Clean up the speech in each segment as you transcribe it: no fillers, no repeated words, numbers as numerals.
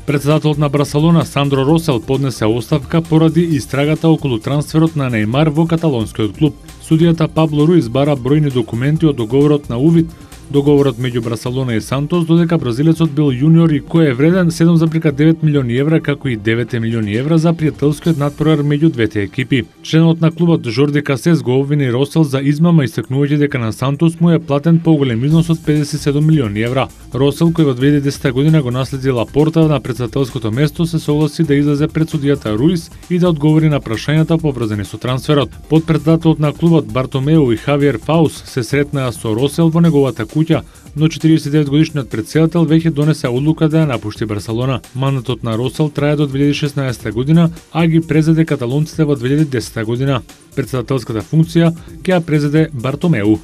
Претседателот на Барселона Сандро Росел поднесе оставка поради истрагата околу трансферот на Нејмар во каталонскиот клуб. Судијата Пабло Руис бара бројни документи од договорот на увид. Договорот меѓу Барселона и Сантос додека бразилецот бил јуниор и кој е вреден 7,9 милиони евра, како и 9 милиони евра за пријателскиот надпревар меѓу двете екипи. Членот на клубот Жорди Касес го обвини Росел за измама, истакнувајќи дека на Сантос му е платен поголем износ од 57 милиони евра. Росел, кој во 2010 година го наследи Лапорта на претседателското место, се согласи да излезе пред судијата Руис и да одговори на прашањата поврзани со трансферот. Подпретседателот на клубот Бартомеу и Хавиер Фаус се сретнаа со Росел во неговата куќа, но 49 годишниот претседател веќе донесе одлука да ја напушти Барселона. Мандатот на Росел трае до 2016 година, а ги презеде каталонците во 2010 година. Претседателската функција ќе ја презеде Бартомеу.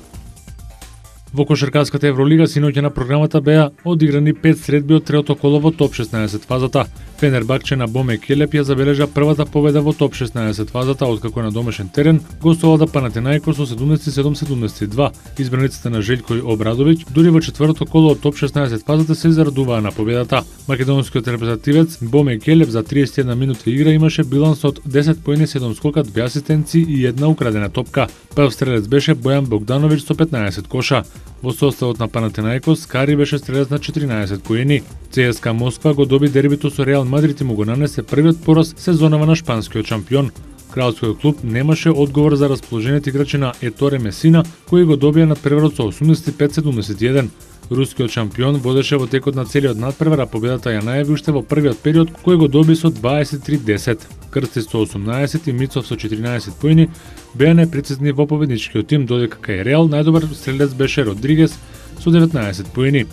Во кошаркарската Евролига синоќа на програмата беа одиграни 5 средби од третото коло во топ 16 фазата. Фенербакче на Боме Келеп ја забележа првата победа во топ 16 фазата откако на домашен терен гостувал да Панатинаикос со 77-72. Избраниците на Желјко Обрадовиќ дури во четвртото коло од топ 16 фазата се зарадуваа на победата. Македонскиот репрезентативец Боме Келеп за 31 минути игра имаше биланс од 10 поени, 7 скока, 2 асистенции и една украдена топка. Прв стрелец беше Бојан Богдановиќ со 15 коша. Во составот на Панатинаикос Кари беше стрелец на 14 поени. ЦСКА Москва го доби дербито со Реал Мадрид и му го нанесе првиот пораз сезонава на шпанскиот шампион. Кралскиот клуб немаше одговор за расположените играчи на Еторе Месина, кои го добија надпреварот со 85-71. Рускиот шампион водеше во текот на целиот надпревар, а победата ја најави уште во првиот период, кој го доби со 23-10. Крстис со 18 и Мицов со 14 поени беа непрецизни во победничкиот тим, додека кај Реал најдобар стрелец беше Родригес со 19 поени.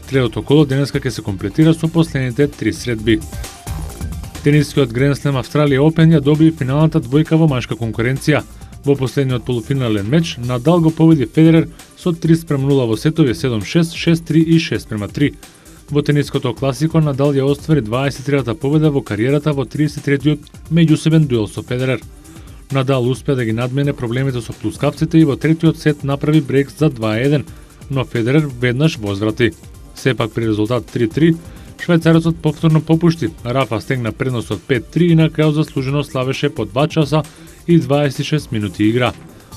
Третото коло денеска ќе се комплетира со последните 3 средби. Тенискиот Гранд Слем Австралија Опен ја доби финалната двојка во машка конкуренција. Во последниот полуфинален меч Надал го победи Федерер со 3:0 во сетови 7-6, 6-3 и 6-3. Во тениското класико Надал ја оствари 23-та победа во кариерата во 33-тиот меѓусебен дуел со Федерер. Надал успеа да ги надмене проблемите со плускавците и во третиот сет направи брейк за 2-1, но Федерер веднаш возврати. Сепак при резултат 3-3, швајцарецот повторно попушти, Рафа стегна предност од 5-3 и на крај заслужено славеше по 2 часа и 26 минути игра.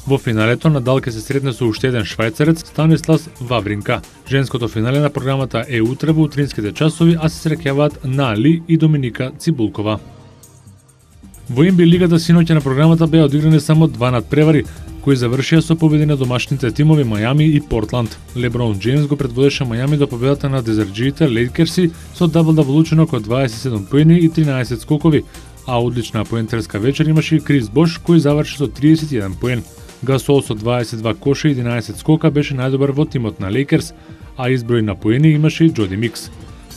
Во финалето Надал ќе се сретне со уште еден швајцарец Станислас Вавринка. Женското финале на програмата е утре во утринските часови, а се среќаваат Нали и Доминика Цибулкова. Во NBA лигата синоќа на програмата беа одиграни само 2 надпревари, кои завршија со победи на домашните тимови Мајами и Портланд. Леброн Џејмс го предводеше Мајами до победата на дезерџиите Лейкерси со дабл-дабл учинок од 27 поени и 13 скокови, а одлична поентерска вечер имаше и Крис Бош кој заврши со 31 поен. Гасол со 22 коша и 11 скока беше најдобар во тимот на Лейкерс, а изброј на поени имаше и Џоди Микс.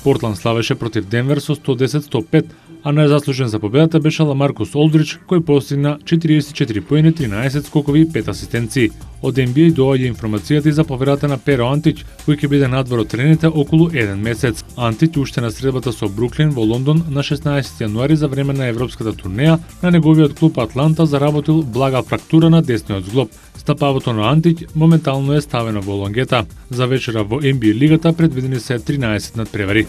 Портланд славеше против Денвер со 110-105, а најзаслужен за победата беше Ламаркус Олдрич, кој постигна 44 поени, 13 скокови и 5 асистенции. Од NBA доаѓа информацијата и за поверата на Перо Антич, кој ќе биде надвор од трените околу 1 месец. Антич уште на средбата со Бруклин во Лондон на 16 јануари за време на европската турнеја на неговиот клуб Атланта заработил блага фрактура на десниот зглоб. Стапавото на Антич моментално е ставено во лонгета. За вечера во NBA лигата предвидени се 13 надпревари.